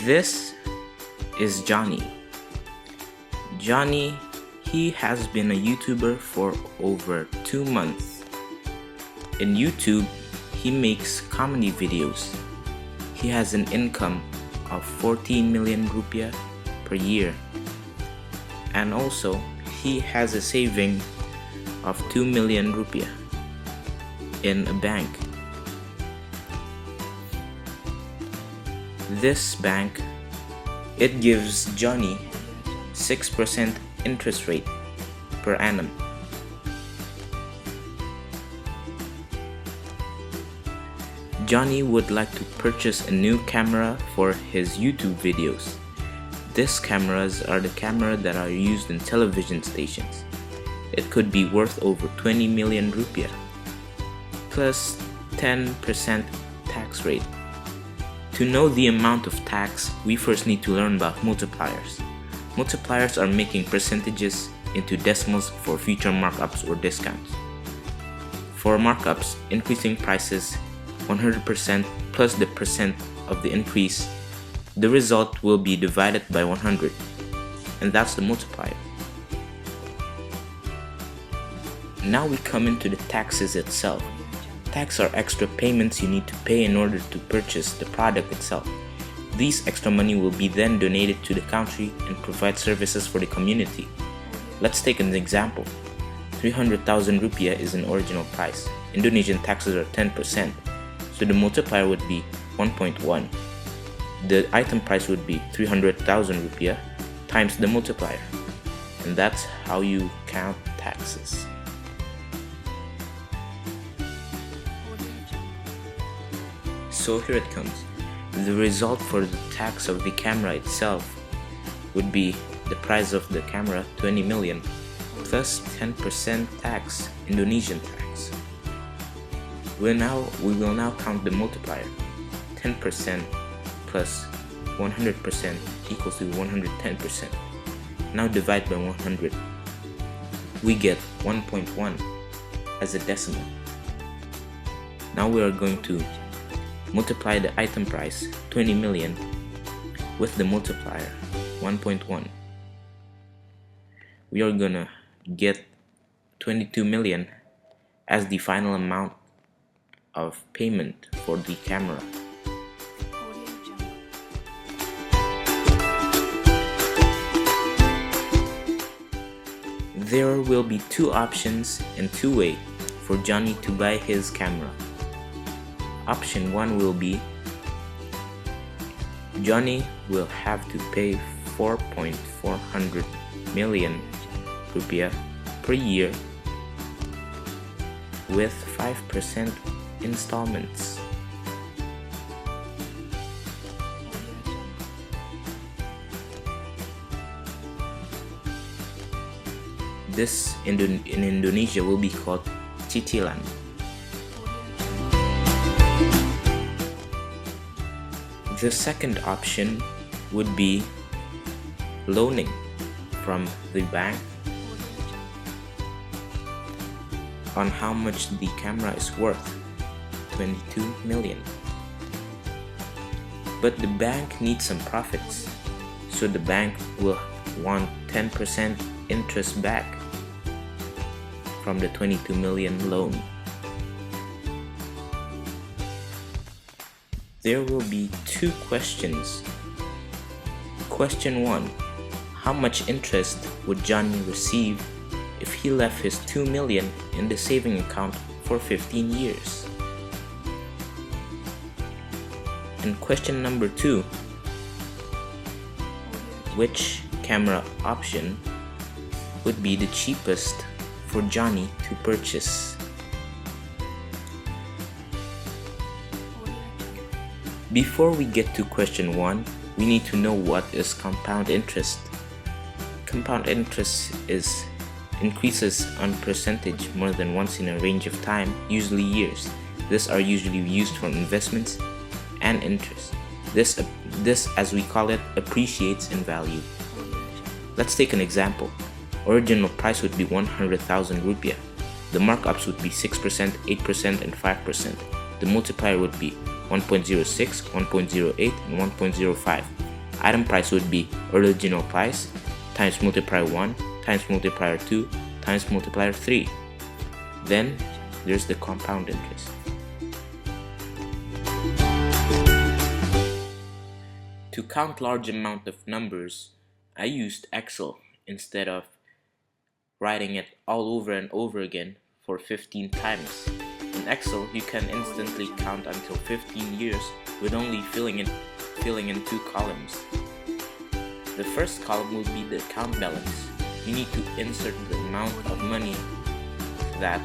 This is Joni. Joni, he has been a YouTuber for over 2 months. In YouTube, he makes comedy videos. He has an income of 14 million rupiah per year. And also, he has a saving of 2 million rupiah in a bank. This bank, it gives Joni 6% interest rate per annum. Joni would like to purchase a new camera for his YouTube videos. These cameras are the cameras that are used in television stations. It could be worth over 20 million rupiah plus 10% tax rate. To know the amount of tax, we first need to learn about multipliers. Multipliers are making percentages into decimals for future markups or discounts. For markups, increasing prices 100% plus the percent of the increase, the result will be divided by 100, and that's the multiplier. Now we come into the taxes itself. Tax are extra payments you need to pay in order to purchase the product itself. These extra money will be then donated to the country and provide services for the community. Let's take an example. 300,000 rupiah is an original price. Indonesian taxes are 10%, so the multiplier would be 1.1. The item price would be 300,000 rupiah times the multiplier, and that's how you count taxes. So here it comes. The result for the tax of the camera itself would be the price of the camera 20 million plus 10% tax, Indonesian tax. We will now count the multiplier. 10% plus 100% equals to 110%. Now divide by 100. We get 1.1 as a decimal. Now we are going to multiply the item price 20 million with the multiplier 1.1. We are gonna get 22 million as the final amount of payment for the camera. There will be two options and two ways for Joni to buy his camera. Option 1 will be Joni will have to pay 4.400 million rupiah per year with 5% installments. This in Indonesia will be called cicilan. The second option would be loaning from the bank on how much the camera is worth, 22 million. But the bank needs some profits, so the bank will want 10% interest back from the 22 million loan. There will be two questions. Question 1. How much interest would Joni receive if he left his 2 million in the saving account for 15 years? And question number 2. Which camera option would be the cheapest for Joni to purchase? Before we get to question 1, we need to know what is compound interest. Compound interest increases on percentage more than once in a range of time, usually years. These are usually used for investments and interest. This, as we call it, appreciates in value. Let's take an example. Original price would be 100,000 rupiah. The markups would be 6%, 8%, and 5%. The multiplier would be 1.06, 1.08, and 1.05. item price would be original price times multiplier 1 times multiplier 2 times multiplier 3. Then there's the compound interest. To count large amount of numbers, I used Excel instead of writing it all over and over again for 15 times. In Excel, you can instantly count until 15 years with only filling in 2 columns. The first column will be the account balance. You need to insert the amount of money that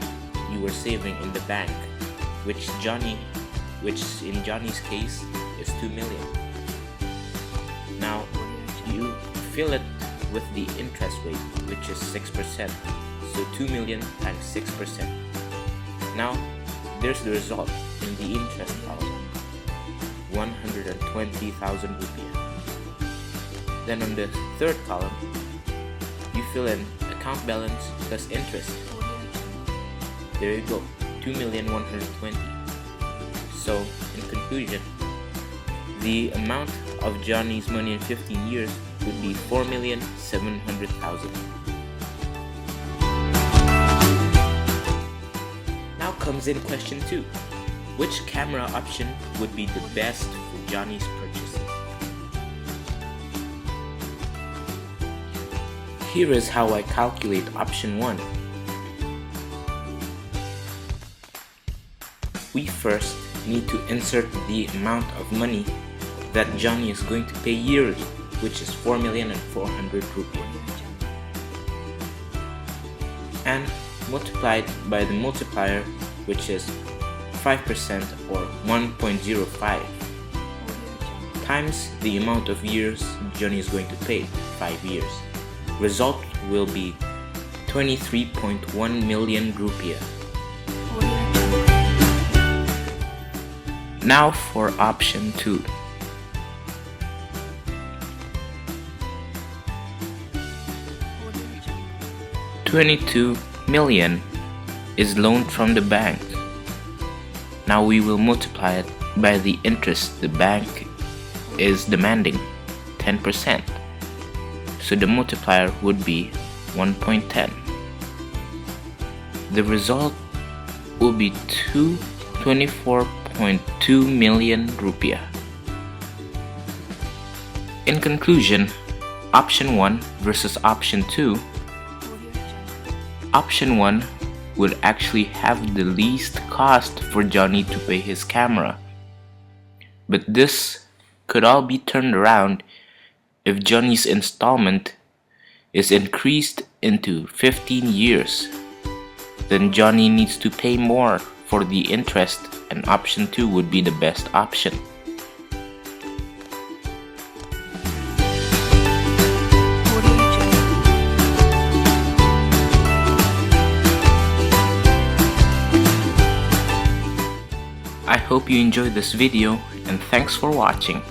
you were saving in the bank, which in Johnny's case is 2 million. Now you fill it with the interest rate, which is 6%. So 2 million times 6%. Now there's the result in the interest column, 120,000 rupiah. Then on the third column, you fill in account balance plus interest. There you go, 2,120,000. So in conclusion, the amount of Johnny's money in 15 years would be 4,700,000. Now comes in question 2. Which camera option would be the best for Johnny's purchases? Here is how I calculate option 1. We first need to insert the amount of money that Johnny is going to pay yearly, which is 4,400,000 rupiah, and multiplied by the multiplier, which is 5% or 1.05 times the amount of years Johnny is going to pay, 5 years. Result will be 23.1 million rupiah. Now for option 2. $22 million is loaned from the bank. Now we will multiply it by the interest the bank is demanding, 10%. So the multiplier would be 1.10. The result will be 24.2 million rupiah. In conclusion, option 1 versus option 2. Option 1 would actually have the least cost for Johnny to pay his camera. But this could all be turned around if Johnny's installment is increased into 15 years. Then Johnny needs to pay more for the interest, and option 2 would be the best option. I hope you enjoyed this video, and thanks for watching.